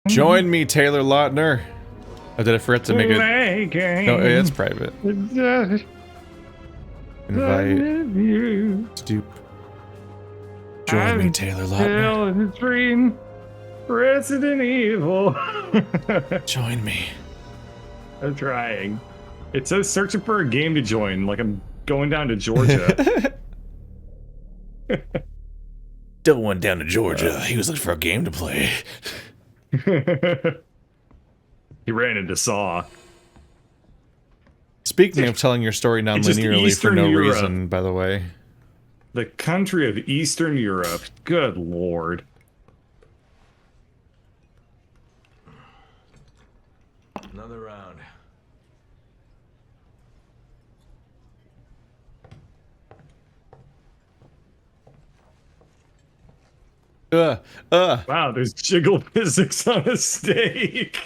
Join me, Taylor Lautner. Oh, did I forget to make it? No, it's private. Invite. Stoop. Join me, Taylor Lautner. Dream. Resident Evil. Join me. I'm trying. It says searching for a game to join, like I'm going down to Georgia. Don't went down to Georgia. He was looking for a game to play. He ran into Saw. Speaking of telling your story non-linearly for no reason, by the way. The country of Eastern Europe. Good lord. Another round. Wow, there's jiggle physics on a steak.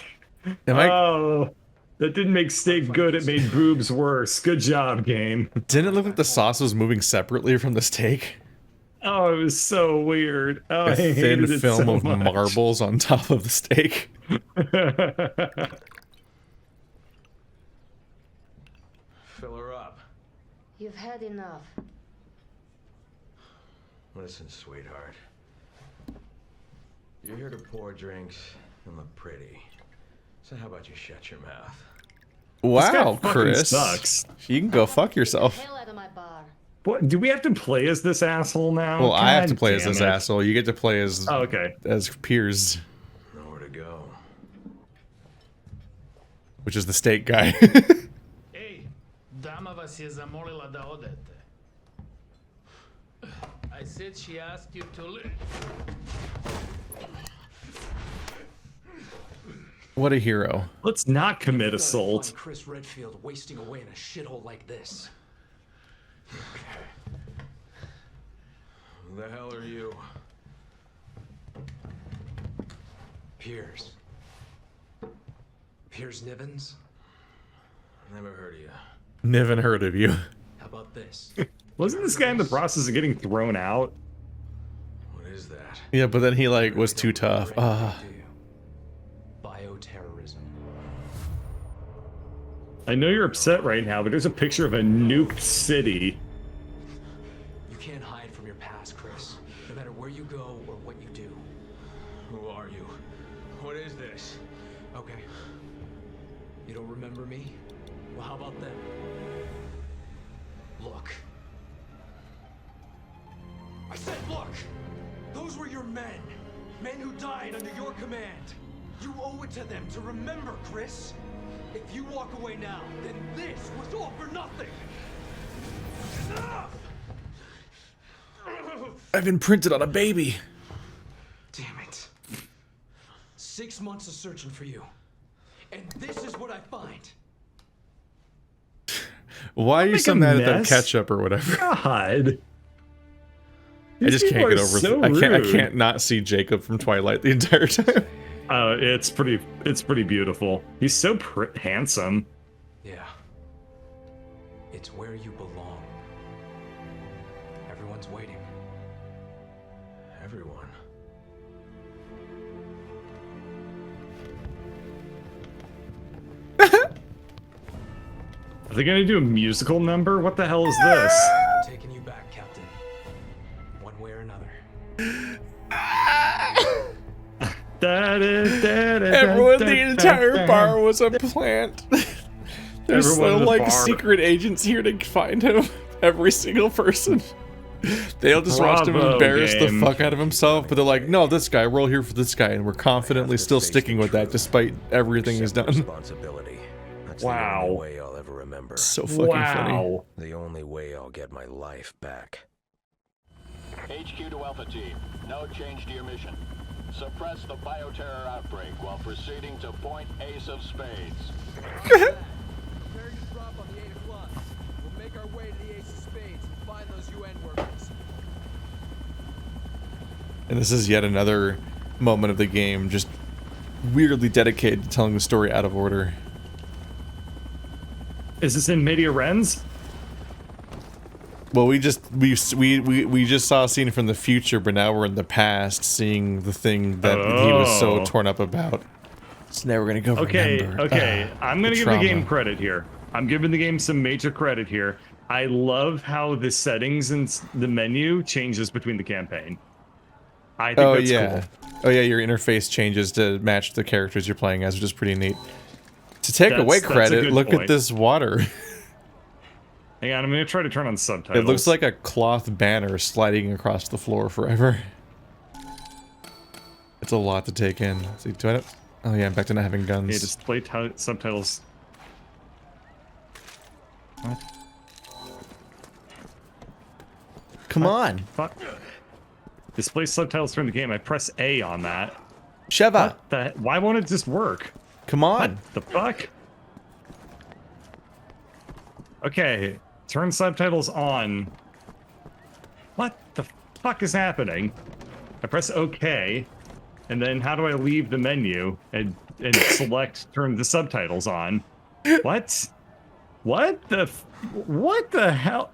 Oh, that didn't make steak good, it made boobs worse. Good job, game. Didn't it look like the sauce was moving separately from the steak? Oh, it was so weird. Oh, A thin film of marbles on top of the steak. Fill her up. You've had enough. Listen, sweetheart. You're here to pour drinks and look pretty. So how about you shut your mouth? Wow, Chris. Sucks. You can go fuck yourself. Hell out of my bar. What, do we have to play as this asshole now? Well, I have to God play as damn this it. asshole. You get to play as as Piers, Nowhere to go. which is the steak guy. Ej, dama vas je zamolila da odete. I said she asked you to leave. What a hero. Let's not commit assault. Chris Redfield wasting away in a shithole like this. Who the hell are you? Piers. Piers Nivens? Never heard of you. Never heard of you. How about this? Wasn't this guy in the process of getting thrown out? What is that? Yeah, but then he like was too tough. Bioterrorism. I know you're upset right now, but there's a picture of a nuked city. You can't hide from your past, Chris. No matter where you go or what you do. Who are you? What is this? Okay. You don't remember me? Well, how about them? Look. I said look! Those were your men. Men who died under your command. You owe it to them to remember, Chris. If you walk away now, then this was all for nothing. I've been printed on a baby. Damn it. 6 months of searching for you. And this is what I find. Why are you so mad at that mess. ketchup or whatever? God. I just can't get over. So I rude. can't not see Jacob from Twilight the entire time. It's pretty beautiful. He's so handsome. Yeah. It's where you belong. Everyone's waiting. Everyone. Are they gonna do a musical number? What the hell is this? I'm taking you back, Captain. One way or another. Everyone, the entire bar was a plant. There's Everyone so in the like bar. secret agents here to find him. Every single person. They'll just watch him Bravo, embarrass game. the fuck out of himself, but they're like, no, this guy, we're all here for this guy, and we're confidently still sticking with that despite everything he's done. Responsibility. That's Wow. the only way I'll ever remember. So fucking funny. Wow. The only way I'll get my life back. HQ to Alpha Team. No change to your mission. Suppress the bioterror outbreak while proceeding to point Ace of Spades. Prepare to drop on the 8 o'clock. We'll make our way to the Ace of Spades and find those UN workers. And this is yet another moment of the game just weirdly dedicated to telling the story out of order. Is this in Media Rens? Well, we just saw a scene from the future, but now we're in the past, seeing the thing that he was so torn up about. So now we're gonna go. Okay. I'm gonna give the game credit here. I'm giving the game some major credit here. I love how the settings and the menu changes between the campaign. I think that's cool. Oh yeah, your interface changes to match the characters you're playing as, which is pretty neat. To take away credit, look at this water. Hang on, I'm gonna try to turn on subtitles. It looks like a cloth banner sliding across the floor forever. It's a lot to take in. See, do I? Oh yeah, I'm back to not having guns. Yeah, display subtitles. What? Come on. Fuck. Display subtitles from the game. I press A on that. Sheva. Why won't it just work? Come on. What the fuck? Okay, turn subtitles on. What the fuck is happening? I press OK, and then how do I leave the menu and select turn the subtitles on? What? What the hell?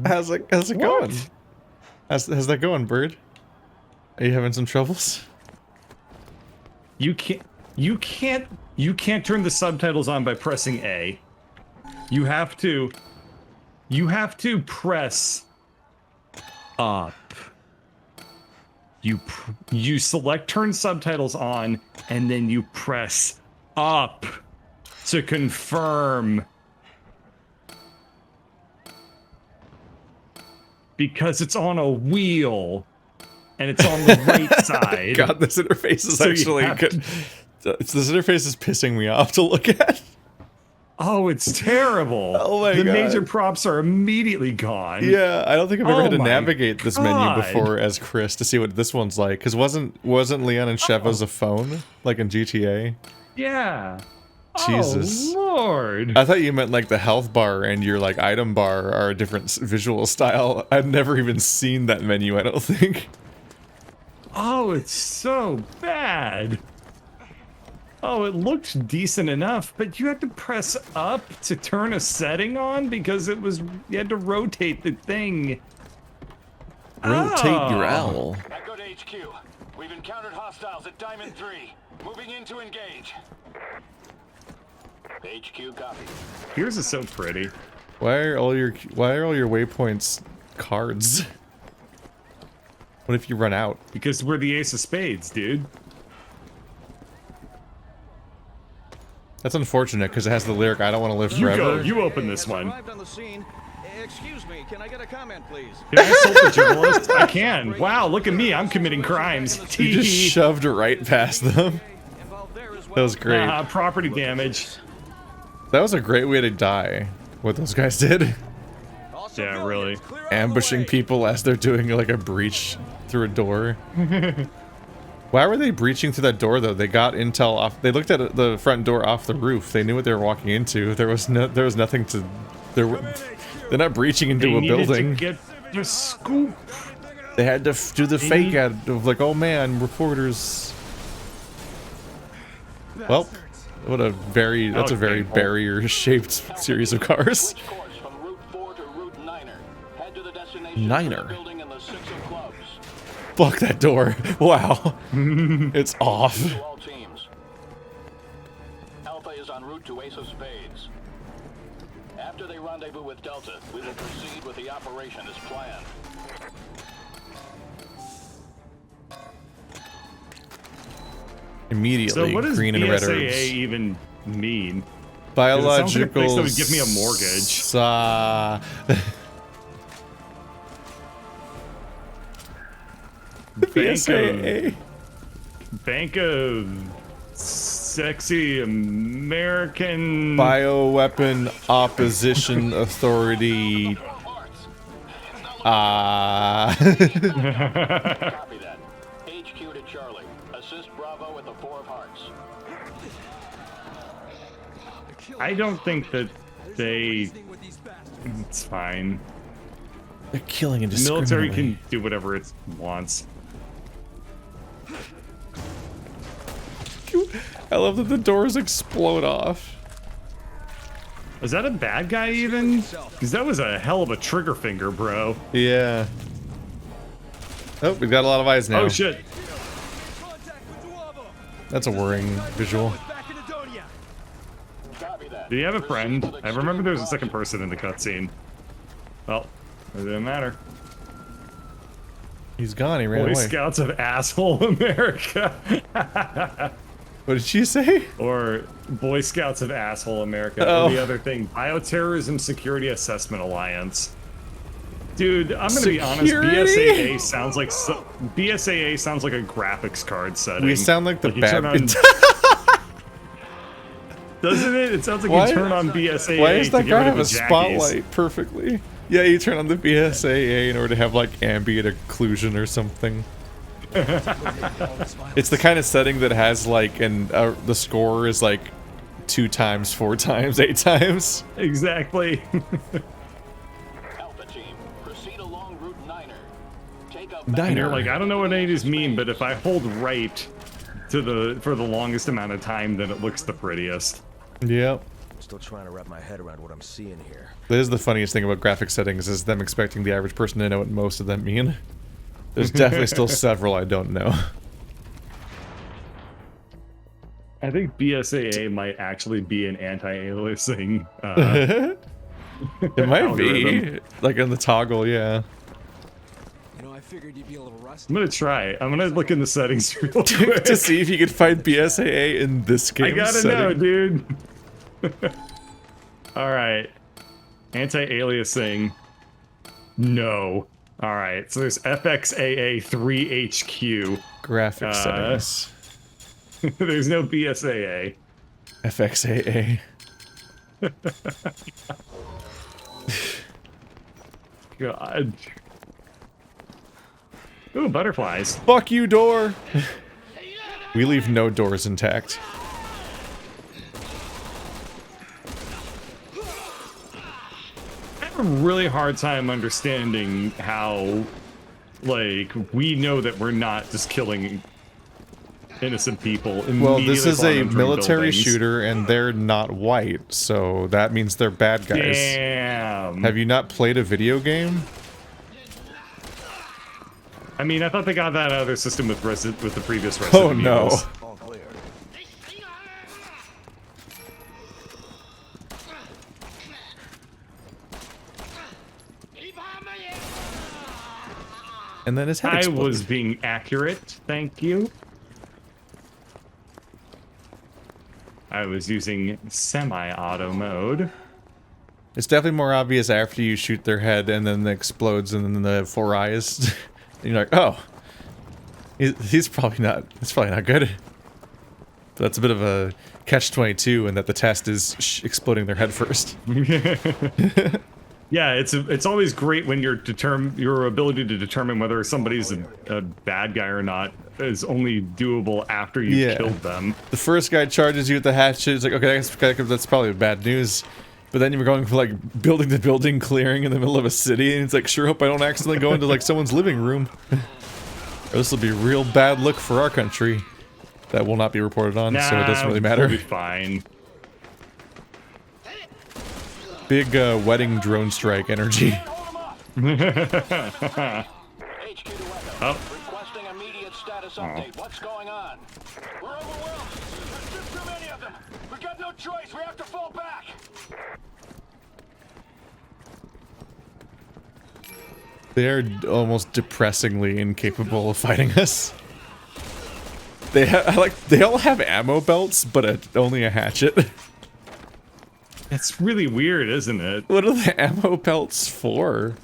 How's it going? How's that going, Bird? Are you having some troubles? You can't turn the subtitles on by pressing A. You have to press up. You select turn subtitles on, and then you press up to confirm. Because it's on a wheel, and it's on the right side. God, this interface is actually good. This interface is pissing me off to look at. Oh, it's terrible. Oh my God. The God. major props are immediately gone. Yeah, I don't think I've ever had to navigate this menu God. before as Chris to see what this one's like. Because wasn't Leon and Sheva's a phone? Like in GTA? Yeah. Jesus. Oh, Lord. I thought you meant like the health bar and your like item bar are a different visual style. I've never even seen that menu, I don't think. Oh, it's so bad. Oh, it looked decent enough, but you had to press up to turn a setting on because you had to rotate the thing. Rotate your owl. Echo to HQ. We've encountered hostiles at Diamond 3. Moving in to engage. HQ copy. Piers is so pretty. Why are all your waypoints cards? What if you run out? Because we're the ace of spades, dude. That's unfortunate because it has the lyric "I don't want to live You forever." go. You open this one. Arrived on the scene. Excuse me, can I get a comment, please? Can I insult the journalist? I can. Wow, look at me. I'm committing crimes. You just shoved right past them. That was great. Property damage. That was a great way to die. What those guys did. Yeah, really. Ambushing people as they're doing like a breach through a door. Why were they breaching through that door though? They got intel off. They looked at the front door off the roof. They knew what they were walking into. There was nothing to. They're not breaching into a building. To get the scoop. They had to do the fake out of like, oh man, reporters. Well, that's a very barrier-shaped series of cars. Niner. Block that door. Wow. It's off. Alpha is en route to Ace of Spades. After they rendezvous with Delta, we will proceed with the operation as planned. Immediately, So what does green and red BSAA herbs. even mean? Biological. It sounds like a place that would give me a mortgage. Bank of Sexy American Bioweapon Opposition Authority. Copy that. HQ to Charlie. Assist Bravo with the 4 of Hearts. I don't think that they. It's fine. They're killing The military indiscriminately. can do whatever it wants. I love that the doors explode off. Is that a bad guy even? Because that was a hell of a trigger finger, bro. Yeah. Oh, we've got a lot of eyes now. Oh shit. That's a worrying visual. Back in Edonia. Copy that. Do you have a friend? I remember there was a second person in the cutscene. Well, it didn't matter. He's gone. He ran Boy away. Scouts of Asshole America. What did she say? Or Boy Scouts of Asshole America. Oh. Or the other thing, Bioterrorism Security Assessment Alliance. Dude, I'm gonna be honest. Security? BSAA sounds like BSAA sounds like a graphics card setting. We sound like the you bad. turn on- Doesn't it? It sounds like Why- you turn on BSAA. Why does to that get guy rid of have a the jackies. spotlight perfectly? Yeah, you turn on the BSAA in order to have like ambient occlusion or something. It's the kind of setting that has like the score is like 2 times, 4 times, 8 times. Exactly. Alpha team, proceed along Route 9er. Take up And you're like, I don't know what any of these mean, but if I hold right to for the longest amount of time, then it looks the prettiest. Yep. Still trying to wrap my head around what I'm seeing here. That is the funniest thing about graphic settings is them expecting the average person to know what most of them mean. There's definitely still several I don't know. I think BSAA might actually be an anti-aliasing It might be. algorithm. Like on the toggle, yeah. You know, I figured you'd be a little rusty. I'm gonna try. I'm gonna look in the settings real quick. To see if you could find BSAA in this game I gotta setting. know, dude. Alright. Anti-aliasing. No. Alright, so there's FXAA 3HQ. Graphic settings. There's no BSAA. FXAA. God. Ooh, butterflies. Fuck you, door! We leave no doors intact. I have a really hard time understanding how, like, we know that we're not just killing innocent people. Well, this is a immediately upon entering military buildings. shooter, and they're not white, so that means they're bad guys. Damn. Have you not played a video game? I mean, I thought they got that out of their system with the previous Resident Oh no. Evils. All clear. And then his head I exploded. was being accurate, thank you. I was using semi-auto mode. It's definitely more obvious after you shoot their head and then it explodes and then the 4 eyes. And you're like, oh, he's probably not. It's probably not good. But that's a bit of a catch-22 in that the test is exploding their head first. Yeah, it's always great when your ability to determine whether somebody's a bad guy or not is only doable after you've killed them. The first guy charges you with the hatchet. It's like, okay, that's probably bad news. But then you were going for like building to building clearing in the middle of a city, and it's like, sure hope I don't accidentally go into like someone's living room. Or this will be a real bad look for our country. That will not be reported on, so it doesn't really matter. We'll be fine. Big wedding drone strike energy. HQ to Echo. Oh. Requesting immediate status update. What's going on? We're overwhelmed. There's just too many of them. We got no choice. We have to fall back. They are almost depressingly incapable of fighting us. They all have ammo belts, but only a hatchet. It's really weird, isn't it? What are the ammo belts for?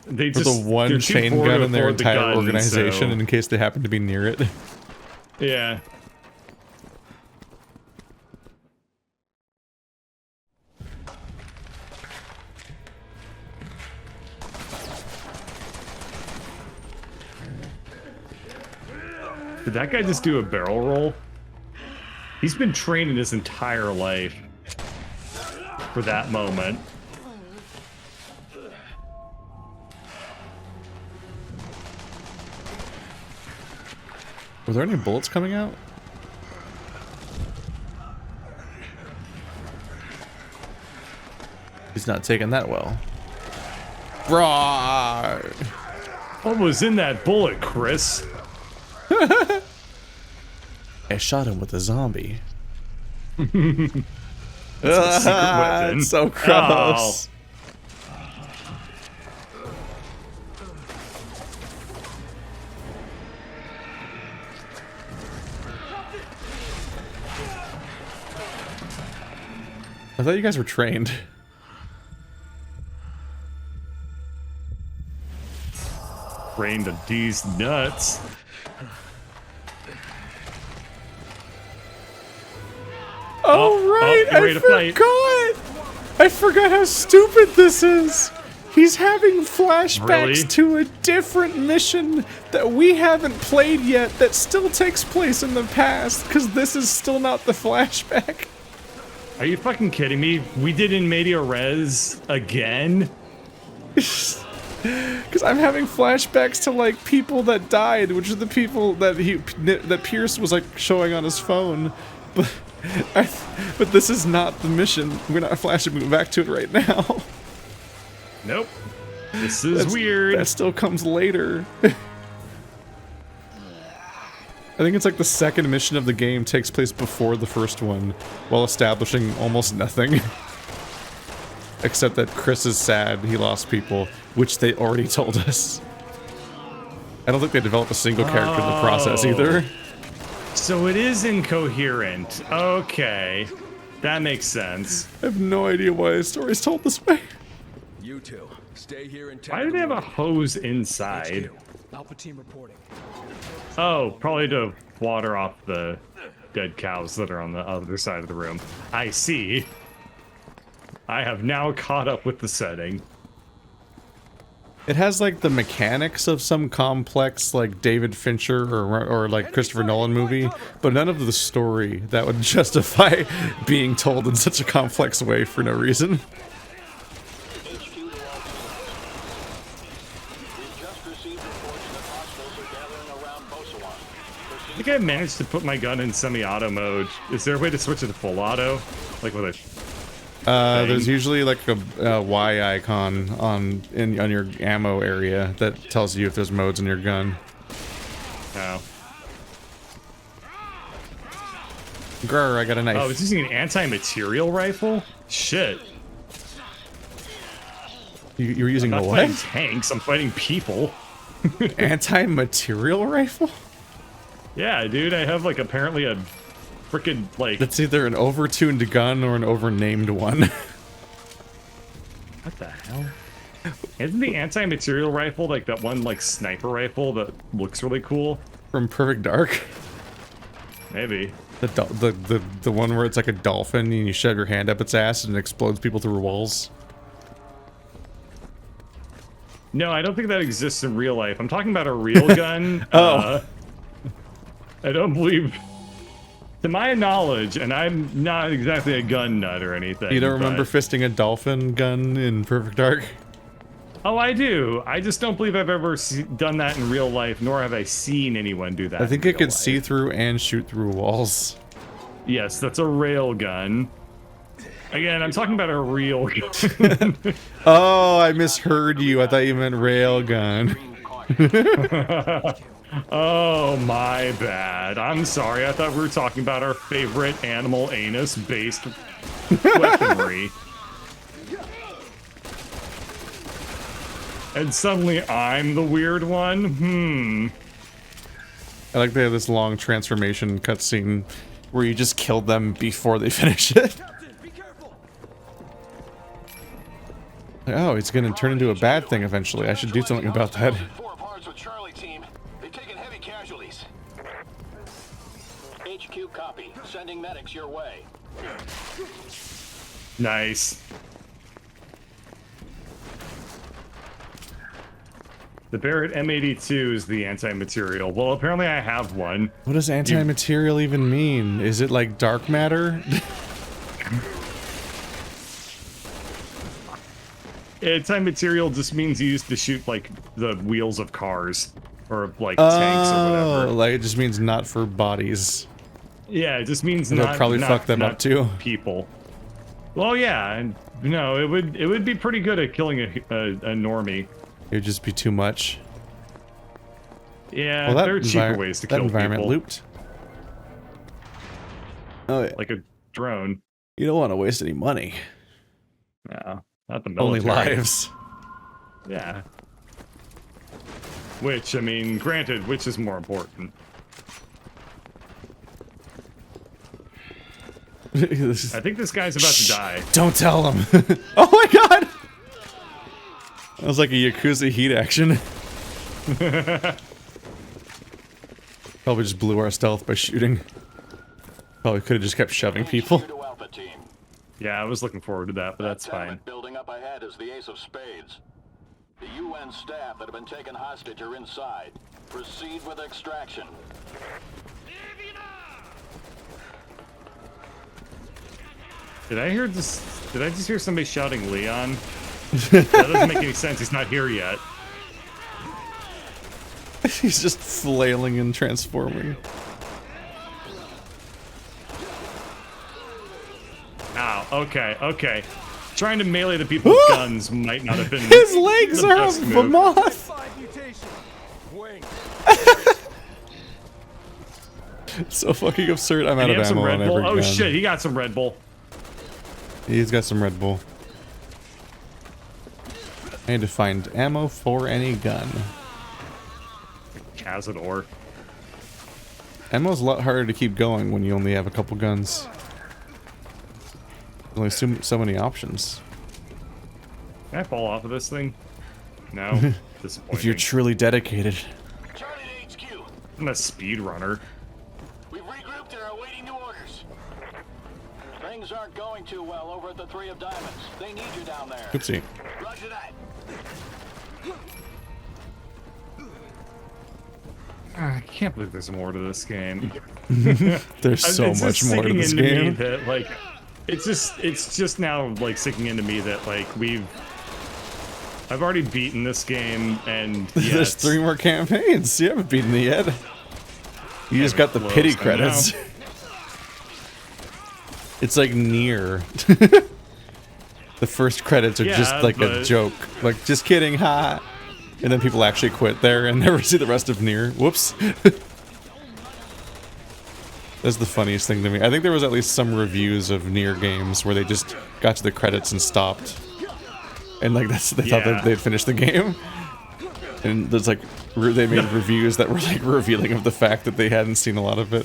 They For just the one they're too chain poor gun to in their afford the entire gun, organization, so- in case they happen to be near it. Yeah. Did that guy just do a barrel roll? He's been training his entire life for that moment. Were there any bullets coming out? He's not taking that well. Right. What was in that bullet, Chris? I shot him with a zombie. That's a secret weapon. It's so gross. I thought you guys were trained. Trained to these nuts. Oh, right! you're ready to fight. I forgot how stupid this is! He's having flashbacks Really? to a different mission that we haven't played yet that still takes place in the past, because this is still not the flashback. Are you fucking kidding me? We did in media res again? Because I'm having flashbacks to, like, people that died, which are the people that Piers was, like, showing on his phone. But this is not the mission. We're not flashing back to it right now. Nope. This is weird. That still comes later. I think it's like the second mission of the game takes place before the first one, while establishing almost nothing. Except that Chris is sad he lost people, which they already told us. I don't think they developed a single character in the process either. So it is incoherent. Okay. That makes sense. I have no idea why the story's told this way. You two, stay here and Why do they have a hose inside? Alpha team reporting. Oh, probably to water off the dead cows that are on the other side of the room. I see. I have now caught up with the setting. It has like the mechanics of some complex like David Fincher or like Christopher Nolan movie, but none of the story that would justify being told in such a complex way for no reason. I think I managed to put my gun in semi-auto mode. Is there a way to switch it to full auto? Like with a There's usually like a Y icon on your ammo area that tells you if there's modes in your gun. Oh. Grr, I got a knife. Oh, it's using an anti-material rifle? Shit. You were using I'm a not what? fighting tanks, I'm fighting people. Anti-material rifle? Yeah, dude, I have like apparently a freaking like. That's either an overtuned gun or an overnamed one. What the hell? Isn't the anti-material rifle like that one like sniper rifle that looks really cool? From Perfect Dark? Maybe. The one where it's like a dolphin and you shove your hand up its ass and it explodes people through walls? No, I don't think that exists in real life. I'm talking about a real gun. I don't believe, to my knowledge, and I'm not exactly a gun nut or anything. You don't remember fisting a dolphin gun in Perfect Dark? Oh, I do. I just don't believe I've ever done that in real life, nor have I seen anyone do that. I think it could see through and shoot through walls. Yes, that's a rail gun. Again, I'm talking about a real gun. Oh, I misheard you. I thought you meant railgun. Oh, my bad. I'm sorry. I thought we were talking about our favorite animal anus-based weaponry. And suddenly I'm the weird one? I like they have this long transformation cutscene where you just kill them before they finish it. Oh, it's gonna turn into a bad thing eventually. I should do something about that. HQ copy. Sending medics your way. Nice. The Barrett M82 is the anti-material. Well, apparently I have one. What does anti-material even mean? Is it like dark matter? Anti-material just means used to shoot, like, the wheels of cars. Or, like, tanks or whatever. Like, it just means not for bodies. Yeah, it just means It'll not probably not, fuck them not up, too. People. Well, yeah, and it would be pretty good at killing a normie. It would just be too much. Yeah, Well, that there are cheaper ways to that kill environment people. looped. Oh yeah. Like a drone. You don't want to waste any money. No, not the Only military. lives. Yeah. Which, I mean, granted, which is more important? I think this guy's about to die. Don't tell him. Oh my god! That was like a Yakuza heat action. Probably just blew our stealth by shooting. Probably could have just kept shoving people. HQ to Alpha Team. Yeah, I was looking forward to that, but that's fine. Tenement building up ahead is the Ace of Spades. The UN staff that have been taken hostage are inside. Proceed with extraction. Did I just hear somebody shouting Leon? That doesn't make any sense. He's not here yet. He's just flailing and transforming. Ow, okay. Trying to melee the people with guns might not have been His legs the are best a move. moth! 5 mutation. Wing. So fucking absurd. I'm out Did he of have some ammo Red on Bull? every Oh gun. shit, he got some Red Bull. He's got some Red Bull. I need to find ammo for any gun. Cazador. Ammo's a lot harder to keep going when you only have a couple guns. There's only so many options. Can I fall off of this thing? No. Disappointing. If you're truly dedicated. Charlie to HQ. I'm a speedrunner. We've regrouped and are awaiting new orders. Things aren't going too well over at the Three of Diamonds. They need you down there. Oopsie. Roger that. I can't believe there's more to this game. There's so It's much just more to sinking this into me game. that, like, it's just now like sinking into me that like I've already beaten this game and yet, There's 3 more campaigns. You haven't beaten it yet. You just got the close, pity I know. credits. It's like Nier. The first credits are just Yeah, like a but- joke. Like, just kidding, ha. And then people actually quit there and never see the rest of Nier. Whoops. That's the funniest thing to me. I think there was at least some reviews of Nier games where they just got to the credits and stopped. And like they thought Yeah. that they'd finished the game. And there's like they made reviews that were like revealing of the fact that they hadn't seen a lot of it.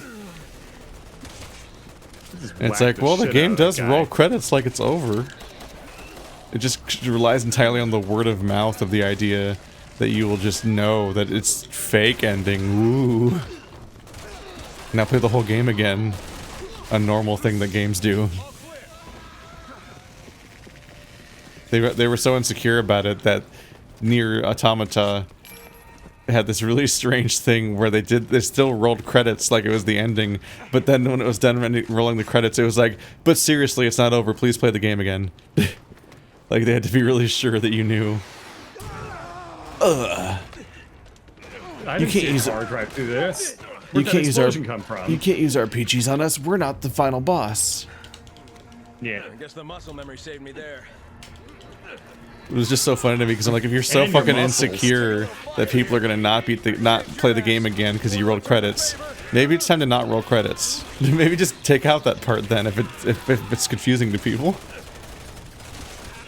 And it's whack like, the well, the shit game out of that does guy. roll credits like it's over. It just relies entirely on the word of mouth of the idea that you will just know that it's fake ending. Ooh. Now play the whole game again. A normal thing that games do. They were so insecure about it that Nier Automata had this really strange thing where they still rolled credits like it was the ending, but then when it was done rolling the credits, it was like, but seriously, it's not over. Please play the game again. Like they had to be really sure that you knew. I didn't can't see use a it. car drive through this. You Where'd that can't use our explosion come from? You can't use RPGs on us. We're not the final boss. Yeah. I guess the muscle memory saved me there. It was just so funny to me because I'm like, if you're so And your fucking muscles. insecure that people are gonna not play the game again because you rolled credits, maybe it's time to not roll credits. Maybe just take out that part then if it's confusing to people.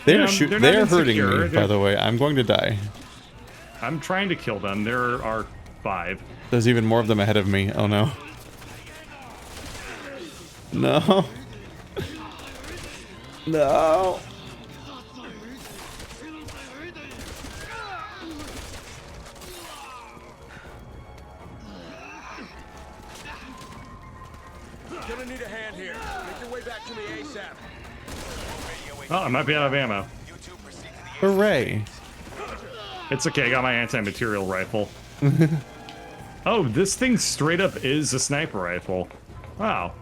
They're Yeah, they're not they're hurting insecure, me. By they're- the way, I'm going to die. I'm trying to kill them. There are 5. There's even more of them ahead of me. Oh no. No. No. Gonna need a hand here. Make your way back to me ASAP. Oh, I might be out of ammo. Hooray. It's okay, I got my anti-material rifle. Oh, this thing straight up is a sniper rifle. Wow.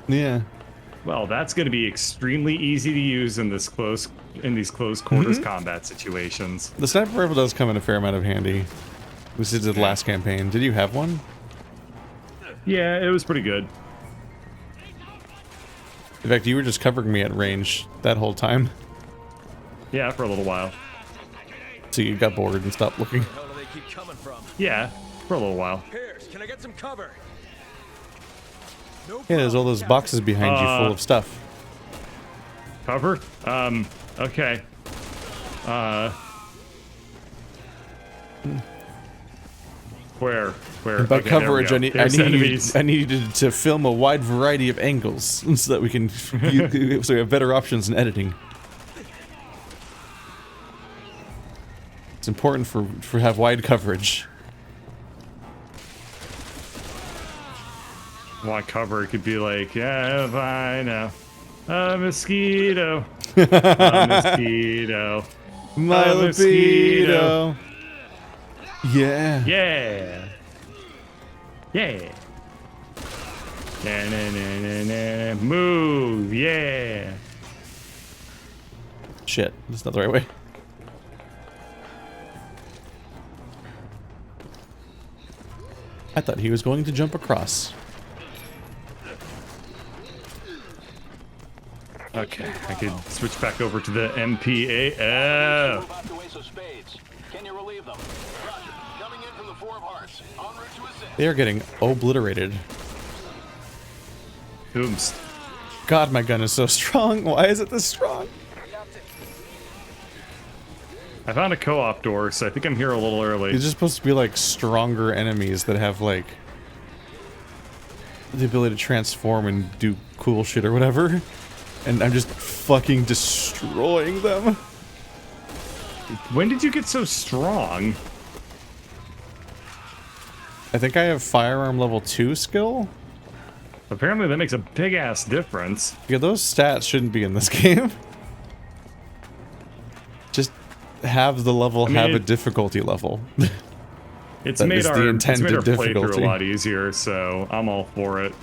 Yeah. Well, that's going to be extremely easy to use in these close quarters combat situations. The sniper rifle does come in a fair amount of handy. This is the last campaign. Did you have one? Yeah, it was pretty good. In fact, you were just covering me at range that whole time. Yeah, for a little while. So you got bored and stopped looking. Where the hell do they keep coming from? Yeah, for a little while. Piers, can I get some cover? No Yeah, there's all those boxes behind you full of stuff. Cover? Okay. Where? By Okay, coverage, there we go. There's enemies. I needed to film a wide variety of angles so that we can so we have better options in editing. It's important for have wide coverage. Want cover? It could be like, yeah, I know. A mosquito. A mosquito. My A mosquito. libido. Yeah. Yeah. Yeah. Na, na, na, na, na. Move. Yeah. Shit, that's not the right way. I thought he was going to jump across. Okay, I could switch back over to the MPA. Move out to Ace of Spades. Can you relieve them? Roger. Coming in from the Four of Hearts. En route to assist. They are getting obliterated. Oops. God, my gun is so strong. Why is it this strong? I found a co-op door, so I think I'm here a little early. These are supposed to be like stronger enemies that have like the ability to transform and do cool shit or whatever. And I'm just fucking destroying them. When did you get so strong? I think I have firearm level 2 skill. Apparently that makes a big ass difference. Yeah, those stats shouldn't be in this game. Just have the level, have a difficulty level. It's That made is the our intended playthrough difficulty. a lot easier, so I'm all for it.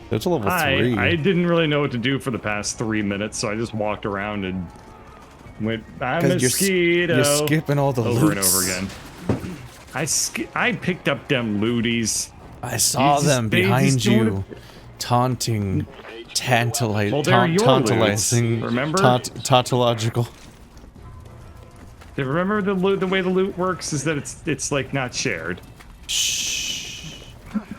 There's a level 3. I didn't really know what to do for the past 3 minutes, so I just walked around and went, I'm a mosquito. You're skipping all the over loots. and over again. I picked up them looties. I saw them they behind just doing you, taunting, tantalizing, Well, they're your tantalizing, loots, remember? tautological. Remember the way the loot works is that it's like not shared. Shh.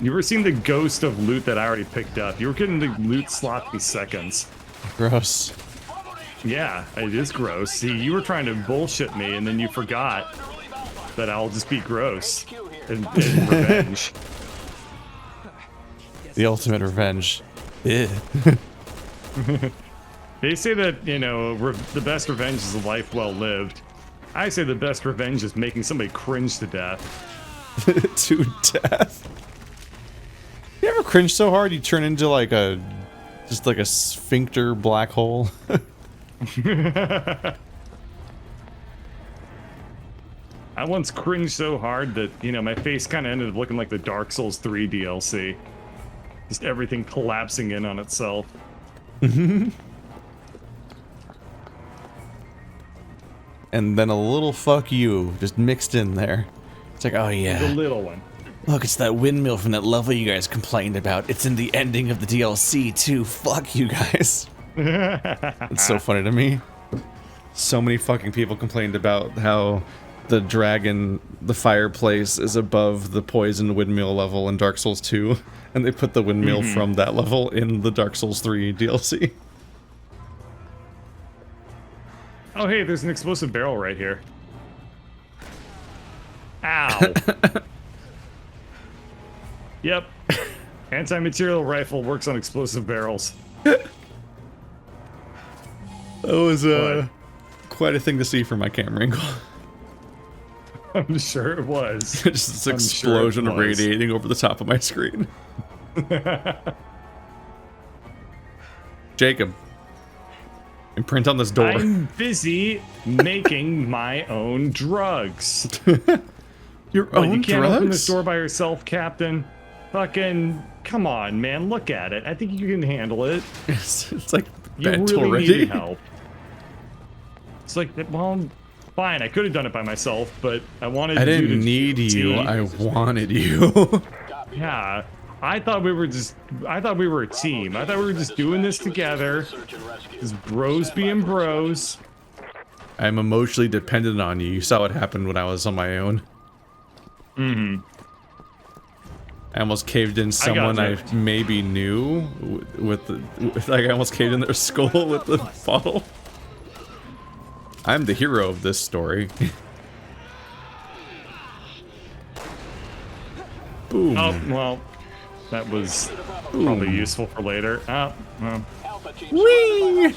You ever seen the ghost of loot that I already picked up? You were getting the loot sloppy seconds. Gross. Yeah, it is gross. See, you were trying to bullshit me, and then you forgot that I'll just be gross and revenge. The ultimate revenge. Ew. They say that, you know, the best revenge is a life well lived. I say the best revenge is making somebody cringe to death. To death. You ever cringe so hard you turn into like just like a sphincter black hole? I once cringed so hard that, you know, my face kind of ended up looking like the Dark Souls 3 DLC. Just everything collapsing in on itself. And then a little fuck you just mixed in there. It's like, oh The yeah. little one. Look, it's that windmill from that level you guys complained about. It's in the ending of the DLC too. Fuck you guys. It's so funny to me. So many fucking people complained about how the dragon, the fireplace, is above the poison windmill level in Dark Souls 2. And they put the windmill from that level in the Dark Souls 3 DLC. Oh, hey, there's an explosive barrel right here. Ow. Yep. Anti-material rifle works on explosive barrels. That was quite a thing to see from my camera angle. I'm sure it was. Just this I'm explosion sure it was. radiating over the top of my screen. Jacob, imprint on this door. I'm busy making my own drugs. Your What, own you can't open drugs? this door by yourself, Captain? Fucking, come on, man, look at it. I think you can handle it. It's like You bent really already. needed help. It's like, well, fine, I could have done it by myself, but I wanted I you to didn't need you. see. I wanted you. Yeah, I thought we were a team. I thought we were just doing this together. As bros being bros. I'm emotionally dependent on you. You saw what happened when I was on my own. Mm-hmm. I almost caved in someone I maybe knew like I almost caved in their skull with the bottle. I'm the hero of this story. Boom. Oh, well, that was probably useful for later. Oh, well. Whee!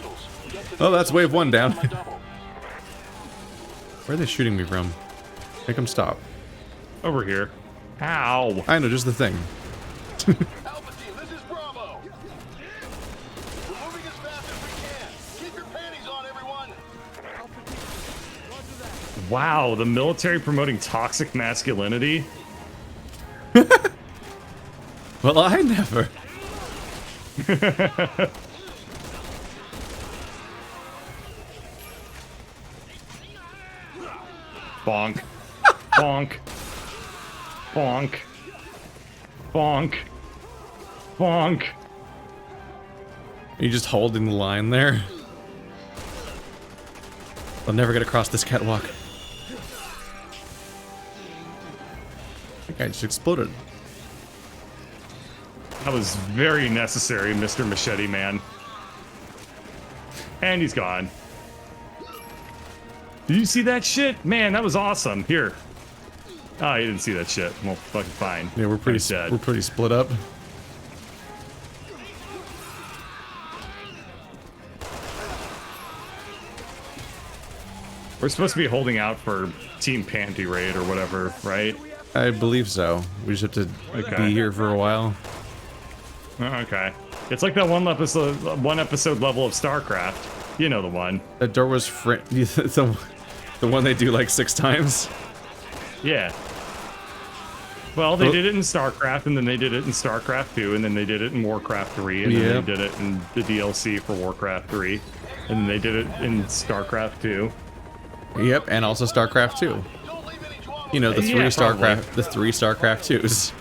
Oh, that's wave 1 down. Where are they shooting me from? Make them stop. Over here. Ow. I know, just the thing. Alpha team, this is Bravo. We're moving as fast as we can. Keep your panties on, everyone. Wow, the military promoting toxic masculinity? Well, I never. Bonk. Bonk. Bonk. Bonk. Bonk. Are you just holding the line there? I'll never get across this catwalk. That guy just exploded. That was very necessary, Mr. Machete Man. And he's gone. Did you see that shit? Man, that was awesome. Here. Oh, you didn't see that shit. Well, fucking fine. Yeah, we're pretty split up. We're supposed to be holding out for Team Panty Raid or whatever, right? I believe so. We just have to be here for a while. Oh, okay. It's like that one episode level of StarCraft. You know the one. That door was the one they do like 6 times. Yeah. Well, they did it in StarCraft, and then they did it in StarCraft 2, and then they did it in Warcraft 3, and then they did it in the DLC for Warcraft 3, and then they did it in StarCraft 2. Yep, and also StarCraft 2. You know, the three StarCraft 2s.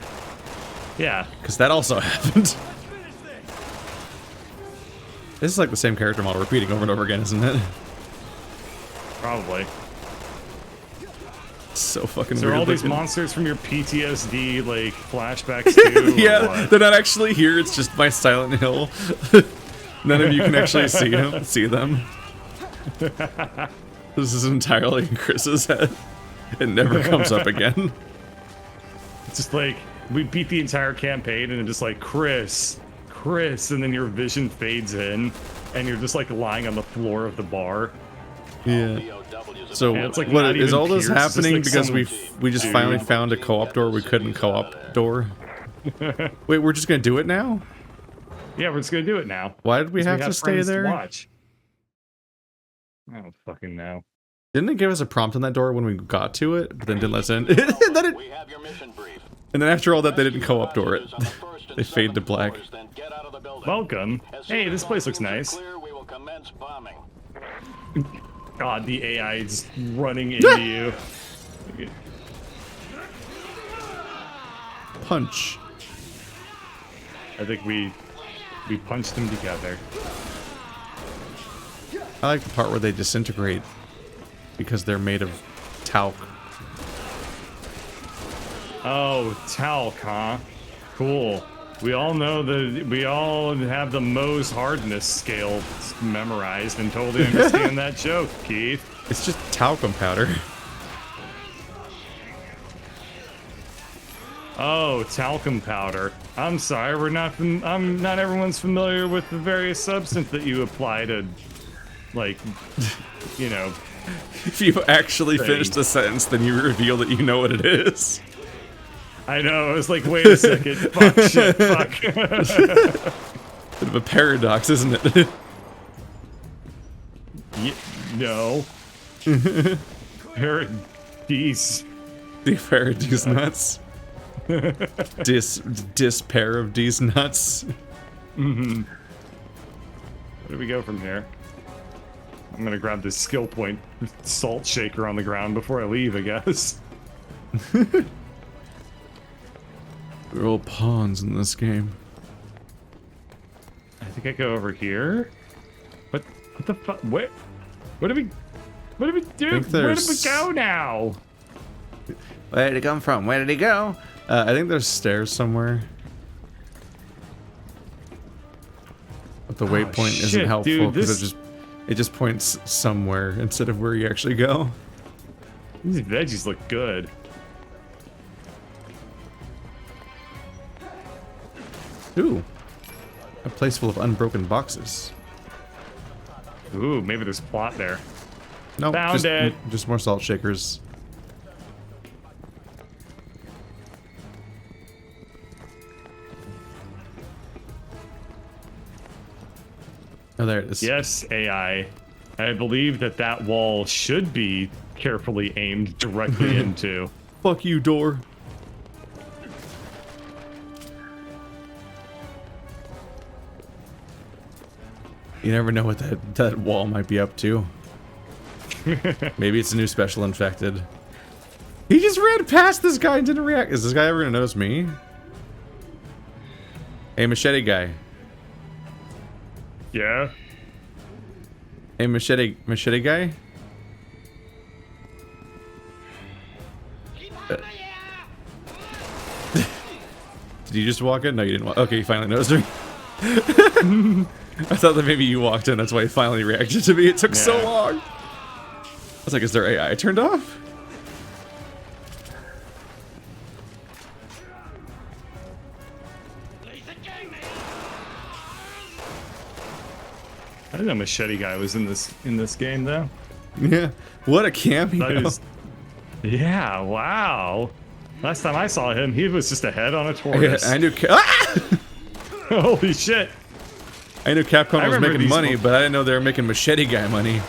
Yeah. Because that also happened. This is like the same character model repeating over and over again, isn't it? Probably. So fucking so weird. Are all these monsters from your PTSD, like, flashbacks too? Yeah, they're not actually here, it's just my Silent Hill. None of you can actually see them. This is entirely in Chris's head. It never comes up again. It's just like, we beat the entire campaign and it's just like, Chris, and then your vision fades in, and you're just like lying on the floor of the bar. Yeah. So it's like what is all this Piers, happening like because we just finally found a co-op door we couldn't co-op door? Wait, we're just gonna do it now? Yeah, we're just gonna do it now. Why did we have to stay there? Watch. I don't fucking know. Didn't it give us a prompt on that door when we got to it, but then didn't let us in? And then after all that, they didn't co-op door it. They fade to black. Welcome. Hey, this place looks nice. God, the AI is running into you. Punch. I think we punched them together. I like the part where they disintegrate because they're made of talc. Oh, talc, huh? Cool. We all know we all have the Mohs hardness scale memorized and totally understand that joke, Keith. It's just talcum powder. Oh, talcum powder. I'm sorry, not everyone's familiar with the various substance that you apply to, like, you know. If you actually finish the sentence, then you reveal that you know what it is. I know, I was like, wait a second, fuck, shit, fuck. Bit of a paradox, isn't it? No. Paradise. The paradise nuts. Dis pair of these nuts. Mm-hmm. Where do we go from here? I'm gonna grab this skill point salt shaker on the ground before I leave, I guess. We're all pawns in this game. I think I go over here. What the fuck? What do we do? Where did we go now? Where did it come from? Where did he go? I think there's stairs somewhere. But the waypoint isn't helpful because it just points somewhere instead of where you actually go. These veggies look good. Ooh. A place full of unbroken boxes. Ooh, maybe there's plot there. No, Found it. Just more salt shakers. Oh, there it is. Yes, AI. I believe that wall should be carefully aimed directly into. Fuck you, door. You never know what that wall might be up to. Maybe it's a new special infected. He just ran past this guy and didn't react. Is this guy ever gonna notice me? Hey, Machete guy. Yeah? Hey, Machete guy? Did you just walk in? No, you didn't walk. Okay, you finally noticed me. I thought that maybe you walked in, that's why he finally reacted to me. It took so long. I was like, is their AI turned off? I didn't know Machete guy was in this game though. Yeah. What a cameo. Yeah, wow. Last time I saw him, he was just a head on a tortoise. Yeah, I knew Holy shit. I knew Capcom was making money, but I didn't know they were making Machete guy money.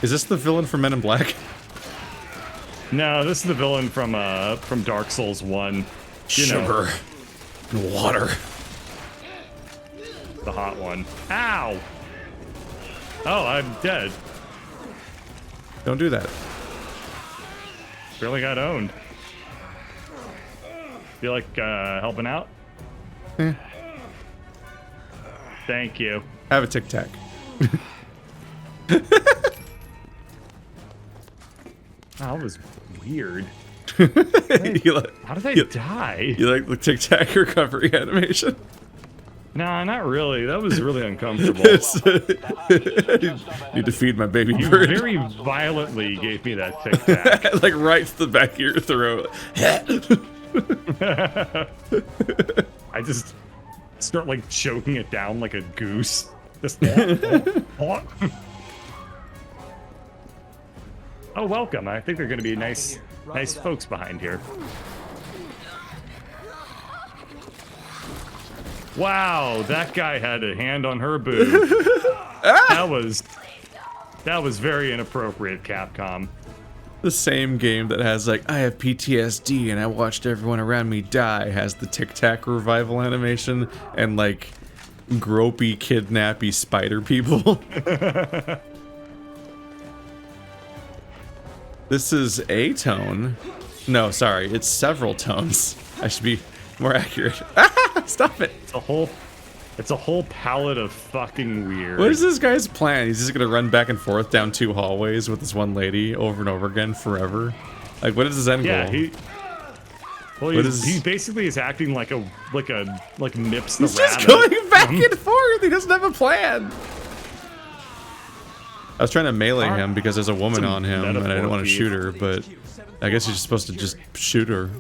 Is this the villain from Men in Black? No, this is the villain from Dark Souls 1. Sugar and water. The hot one. Ow! Oh, I'm dead. Don't do that. Really got owned. Feel like helping out? Eh. Thank you. Have a Tic Tac. That was weird. How did I die? You like the Tic Tac recovery animation? Nah, not really. That was really uncomfortable. You defeat my baby You bird. very violently gave me that Tic Tac. Like right to the back of your throat. I just start like choking it down like a goose. Just Oh, welcome. I think they're going to be nice folks behind here. Wow, that guy had a hand on her boob. That was very inappropriate, Capcom. The same game that has like, I have PTSD and I watched everyone around me die has the Tic Tac revival animation and like gropey, kidnappy spider people. This is a tone. No, sorry, it's several tones. I should be more accurate. Stop it! It's a whole palette of fucking weird. What is this guy's plan? He's just gonna run back and forth down 2 hallways with this one lady over and over again forever? Like, what is his end goal? He basically is acting like Mips the He's rabbit. just going back and forth. He doesn't have a plan. I was trying to melee him because there's a woman on him and I didn't want to shoot her, but I guess you're supposed to just shoot her.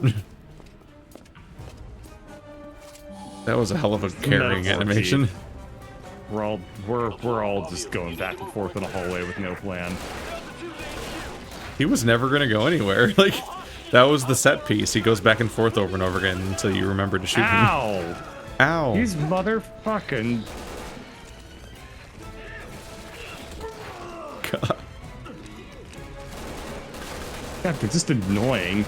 That was a hell of a carrying animation. We're all just going back and forth in a hallway with no plan. He was never gonna go anywhere. Like, that was the set piece. He goes back and forth over and over again until you remember to shoot him. Ow! Ow! He's motherfucking. God. God, they're just annoying.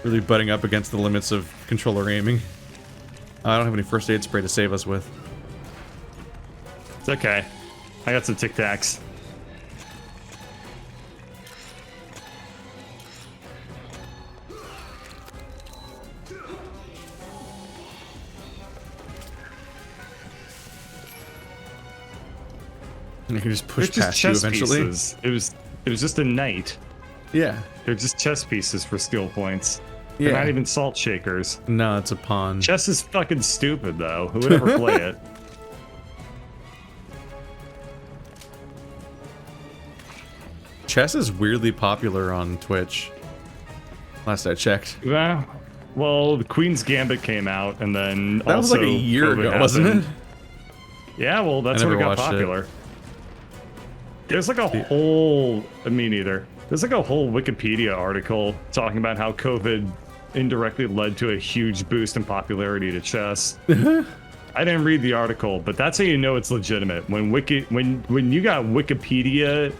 Really butting up against the limits of controller aiming. I don't have any first aid spray to save us with. It's okay. I got some Tic Tacs. You can just They're push just past you chess eventually. pieces. It was just a knight. Yeah. They're just chess pieces for skill points. They're Yeah. not even salt shakers. No, it's a pawn. Chess is fucking stupid, though. Who would ever play it? Chess is weirdly popular on Twitch. Last I checked. Well, the Queen's Gambit came out, and then That was also like a year COVID ago, wasn't it? happened. Yeah, well, that's I when it never got watched it. popular. There's like a whole... Me neither. There's like a whole Wikipedia article talking about how COVID indirectly led to a huge boost in popularity to chess. I didn't read the article, but that's how you know it's legitimate. When you got Wikipedia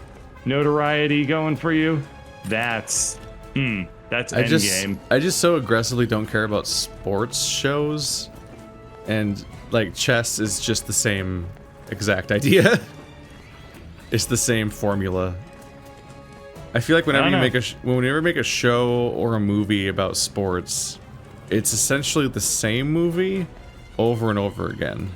notoriety going for you, that's endgame. I just so aggressively don't care about sports shows, and like chess is just the same exact idea. It's the same formula. I feel like whenever you make a show or a movie about sports, it's essentially the same movie over and over again.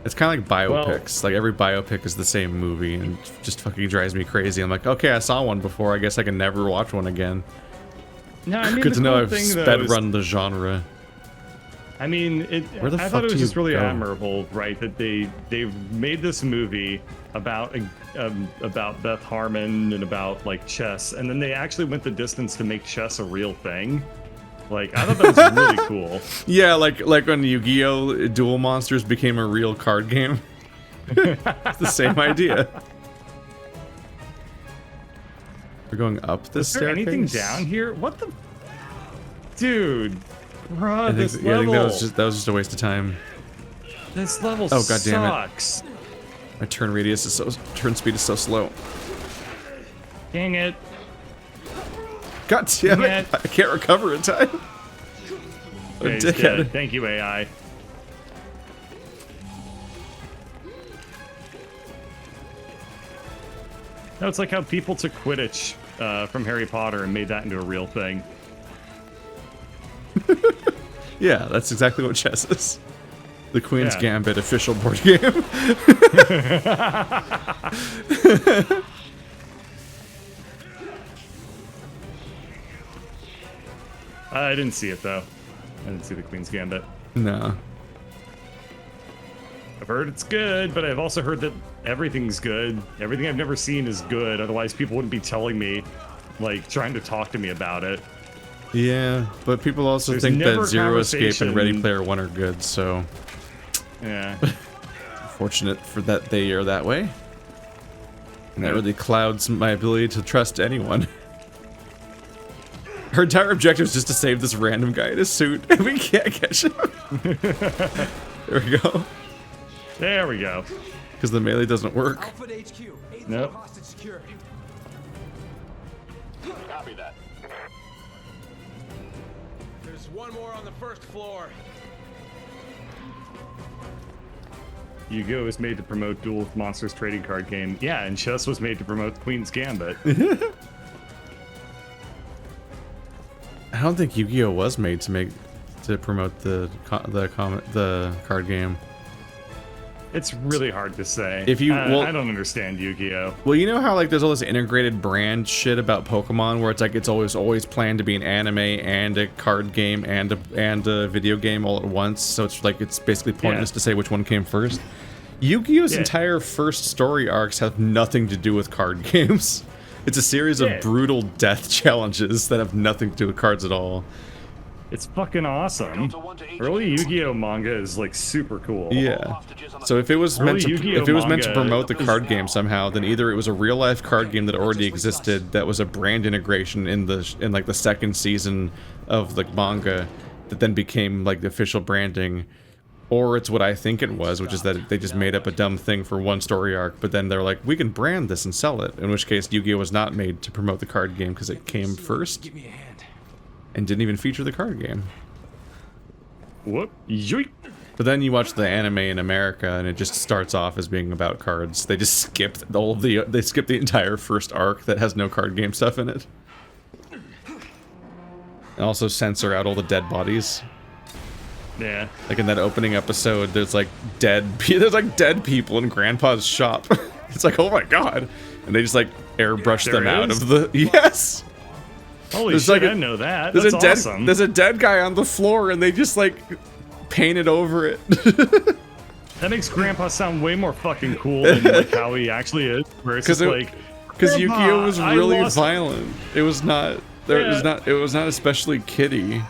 It's kind of like biopics. Like every biopic is the same movie, and it just fucking drives me crazy. I'm like, okay, I saw one before. I guess I can never watch one again. No, I mean, Good the to know cool I've thing, though, sped run the genre. I mean, Where the I fuck thought it do was you just really go? admirable, right? That they made this movie about Beth Harmon and about like chess, and then they actually went the distance to make chess a real thing. Like, I thought that was really cool. Yeah, like when Yu-Gi-Oh! Duel Monsters became a real card game. It's the same idea. We're going up this Is there staircase? anything down here? What the... Dude. Bruh, I this think level... that was just a waste of time. This level Oh, God damn it. sucks. My turn speed is so slow. Dang it. God damn Yeah. it! I can't recover in time. Okay, he's dickhead. dead. Thank you, AI. No, it's like how people took Quidditch from Harry Potter and made that into a real thing. Yeah, that's exactly what chess is. The Queen's Yeah. Gambit official board game. I didn't see it, though. I didn't see the Queen's Gambit. No. I've heard it's good, but I've also heard that everything's good. Everything I've never seen is good, otherwise people wouldn't be telling me, like, trying to talk to me about it. Yeah, but people also There's think never that Zero Escape and conversation. Ready Player One are good, so Yeah. fortunate for that they are that way. And that really clouds my ability to trust anyone. Her entire objective is just to save this random guy in a suit, and we can't catch him. There we go. There we go. Because the melee doesn't work. Alpha to HQ. Eighth Nope. floor hostage secure. Copy that. There's one more on the first floor. Yu-Gi-Oh! Was made to promote Duel of Monsters trading card game. Yeah, and chess was made to promote Queen's Gambit. I don't think Yu-Gi-Oh was made to promote the card game. It's really hard to say. If you- well- I don't understand Yu-Gi-Oh! Well, you know how like there's all this integrated brand shit about Pokemon, where it's like it's always planned to be an anime and a card game and a video game all at once. So it's like it's basically pointless to say which one came first. Yu-Gi-Oh's Yeah. entire first story arcs have nothing to do with card games. It's a series of Yeah. brutal death challenges that have nothing to do with cards at all. It's fucking awesome. Early Yu-Gi-Oh! Manga is like super cool. Yeah. So if it was meant to Yu-Gi-Oh! promote manga the card game somehow, then either it was a real life card game that already existed that was a brand integration in like the second season of the manga that then became like the official branding, or it's what I think it was, which is that they just made up a dumb thing for one story arc, but then they're like, we can brand this and sell it. In which case, Yu-Gi-Oh! Was not made to promote the card game because it came first Give me a hand. and didn't even feature the card game. Whoop. Yoink. But then you watch the anime in America, and it just starts off as being about cards. They just skipped they skipped the entire first arc that has no card game stuff in it, and also censor out all the dead bodies. Yeah. Like in that opening episode, there's like dead people in Grandpa's shop. It's like, oh my god. And they just like airbrush There them out is? of the... Yes! Holy There's shit, like I a- didn't know that. There's That's a dead, awesome. there's a dead guy on the floor and they just like painted over it. That makes Grandpa sound way more fucking cool than like how he actually is. Where it's just like, Because "Grandpa, Yu-Gi-Oh was I really lost-" violent. It was not. There Yeah. was not. It was not especially kiddie,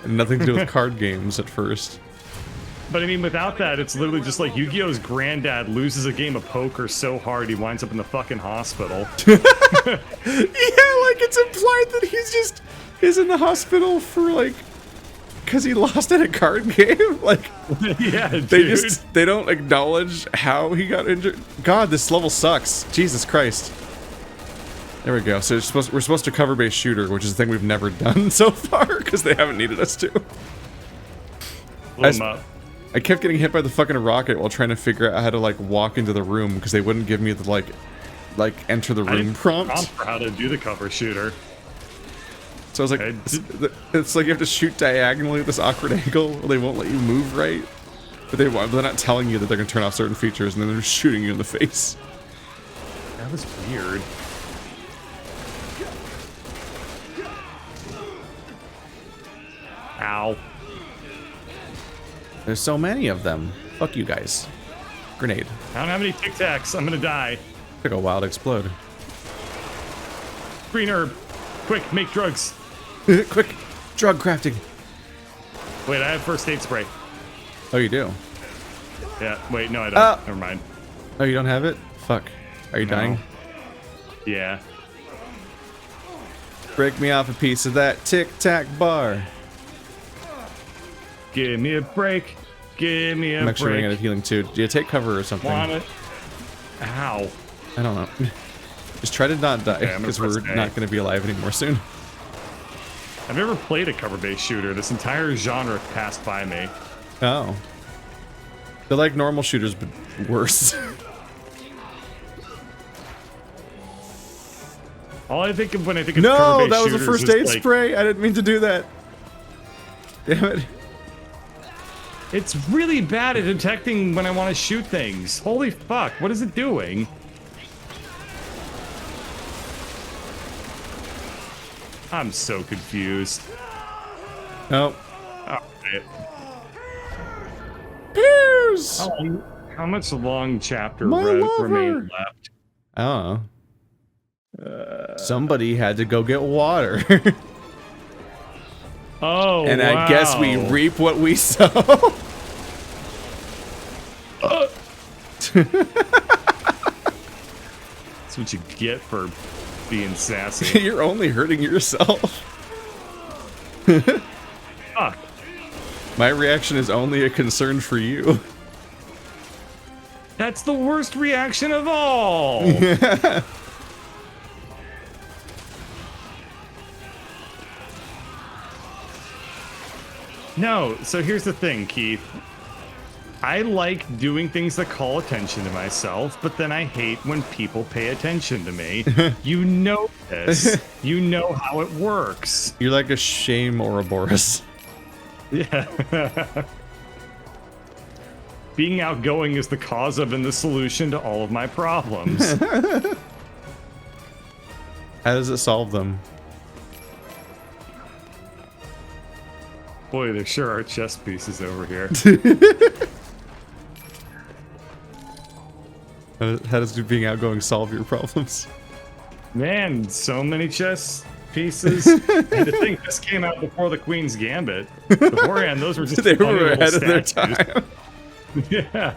and nothing to do with card games at first. But I mean, without that, it's literally just like Yu-Gi-Oh's granddad loses a game of poker so hard he winds up in the fucking hospital. Yeah, like it's implied that he's just is in the hospital for like because he lost at a card game. Like Yeah, they dude. they don't acknowledge how he got injured. God, this level sucks. Jesus Christ. There we go. So we're supposed to cover base shooter, which is a thing we've never done so far because they haven't needed us to. Blow him up. I kept getting hit by the fucking rocket while trying to figure out how to like walk into the room because they wouldn't give me the like enter the I room didn't prompt. for how to do the cover shooter. So I was like, I it's like you have to shoot diagonally at this awkward angle. They won't let you move right, but they're not telling you that they're gonna turn off certain features, and then they're just shooting you in the face. That was weird. Ow. There's so many of them. Fuck you guys. Grenade. I don't have any Tic Tacs. I'm gonna die. Took a while to explode. Green herb. Quick, make drugs. Quick, drug crafting. Wait, I have first aid spray. Oh, you do? Yeah, wait, no, I don't. Never mind. Oh, you don't have it? Fuck. Are you No. dying? Yeah. Break me off a piece of that Tic Tac bar. Give me a break. Give me a I'm actually running out break. of healing too. Do you take cover or something? Want it? Ow. I don't know. Just try to not die, Okay, I'm gonna because we're press A. not going to be alive anymore soon. I've never played a cover-based shooter. This entire genre passed by me. Oh. They're like normal shooters, but worse. All I think of when I think of No, cover-based that was a shooters first is aid like, spray. I didn't mean to do that. Damn it. It's really bad at detecting when I want to shoot things. Holy fuck, what is it doing? I'm so confused. Oh. Alright. Piers! How much long chapter My lover. remained left? I don't know. Somebody had to go get water. Oh, And I guess we wow. reap what we sow. That's what you get for being sassy. You're only hurting yourself. Fuck. My reaction is only a concern for you. That's the worst reaction of all. No, so here's the thing, Keith. I like doing things that call attention to myself, but then I hate when people pay attention to me. You know this. You know how it works. You're like a shame Ouroboros. Yeah. Being outgoing is the cause of and the solution to all of my problems. How does it solve them? Boy, there sure are chess pieces over here. How does being outgoing solve your problems? Man, so many chess pieces. And to think this came out before the Queen's Gambit. Beforehand, those were just They were funny little ahead of their statues. time. Yeah.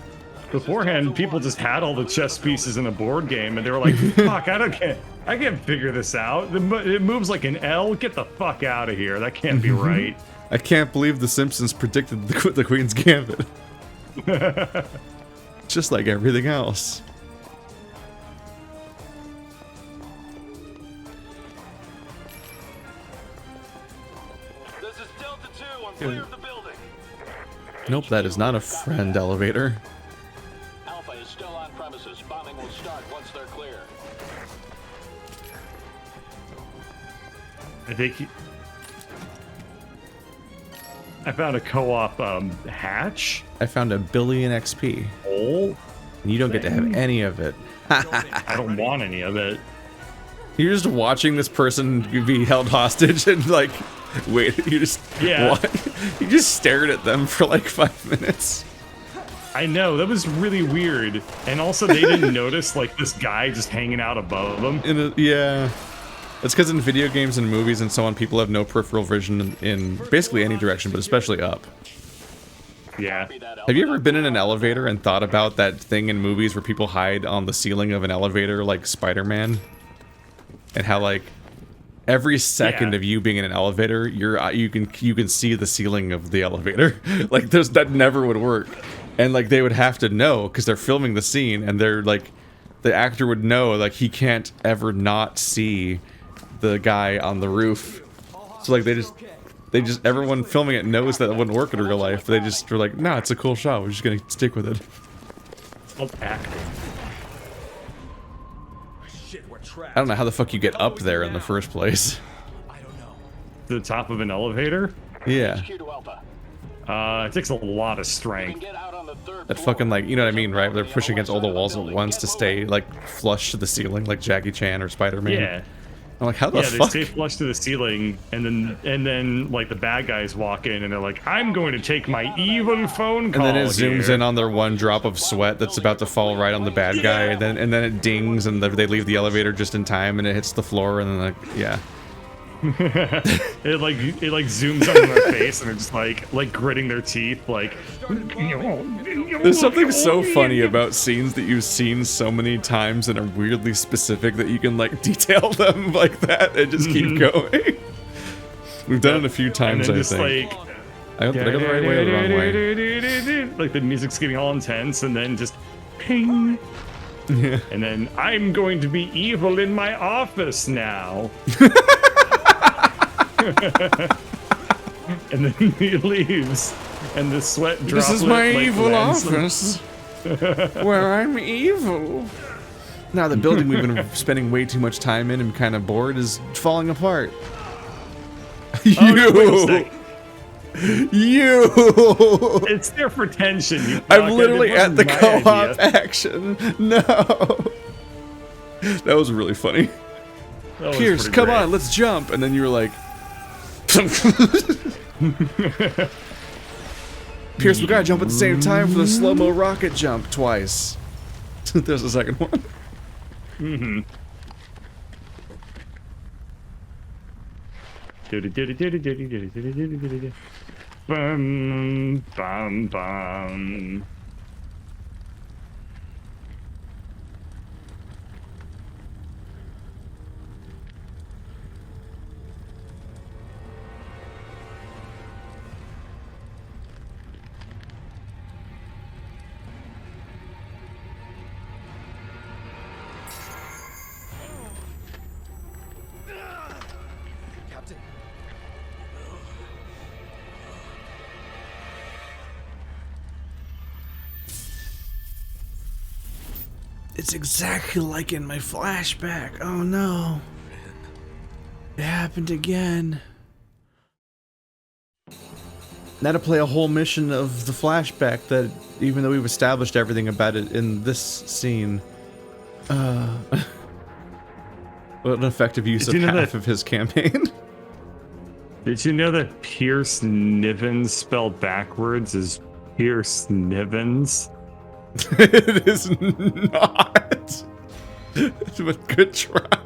Beforehand, people just had all the chess pieces in a board game, and they were like, "Fuck, I can't figure this out. It moves like an L. Get the fuck out of here. That can't be right." I can't believe The Simpsons predicted the Queen's Gambit. Just like everything else. This is Delta 2 on clear of the building. Nope, that is not a friend elevator. Alpha is still on premises. Bombing will start once they're clear. I think I found a co-op hatch I found a billion XP. hole. And you don't get to have any of it. I don't want any of it. You're just watching this person be held hostage and like, wait, you just you just stared at them for like 5 minutes. I know, that was really weird. And also they didn't notice like this guy just hanging out above them. Yeah. It's because in video games and movies and so on, people have no peripheral vision in basically any direction, but especially up. Yeah. Have you ever been in an elevator and thought about that thing in movies where people hide on the ceiling of an elevator like Spider-Man? And how like every second of you being in an elevator, you can see the ceiling of the elevator. Like that never would work. And like they would have to know because they're filming the scene and they're like the actor would know like he can't ever not see the guy on the roof. So like they just everyone filming it knows that it wouldn't work in real life. But they just were like, nah, it's a cool shot. We're just gonna stick with it. It's called acting. I don't know how the fuck you get up there in the first place. To the top of an elevator? Yeah. It takes a lot of strength. That fucking like, you know what I mean, right? They're pushing against all the walls at once to stay like flush to the ceiling, like Jackie Chan or Spider-Man. Yeah. I'm like, how the fuck? Yeah, they stay flush to the ceiling, and then like the bad guys walk in, and they're like, "I'm going to take my evil phone call." And then it zooms here. in on their one drop of sweat that's about to fall right on the bad guy, and then it dings, and they leave the elevator just in time, and it hits the floor, and then like, yeah. it like zooms on their face, and they're just like gritting their teeth, like. There's something so funny about scenes that you've seen so many times and are weirdly specific that you can like detail them like that and just keep going. We've done it a few times, I think. Like, I hope I go the right way or the wrong way. Like the music's getting all intense, and then just ping. Yeah. And then I'm going to be evil in my office now. And then he leaves, and the sweat droplet. This is my like, evil lands office, where I'm evil. Now the building we've been spending way too much time in and kind of bored is falling apart. You! It's there for tension. You I'm literally at the co-op action. No. That was really funny. Piers, come on, let's jump. And then you were like... Piers, we gotta jump at the same time for the slow-mo rocket jump twice. There's the second one. Mm-hmm. Bum, bum, bum. It's exactly like in my flashback. Oh no. It happened again. Now to play a whole mission of the flashback that, even though we've established everything about it in this scene, what an effective use of half of his campaign. Did you know that Pierce Nivens spelled backwards is Pierce Nivens? It is not. But good try.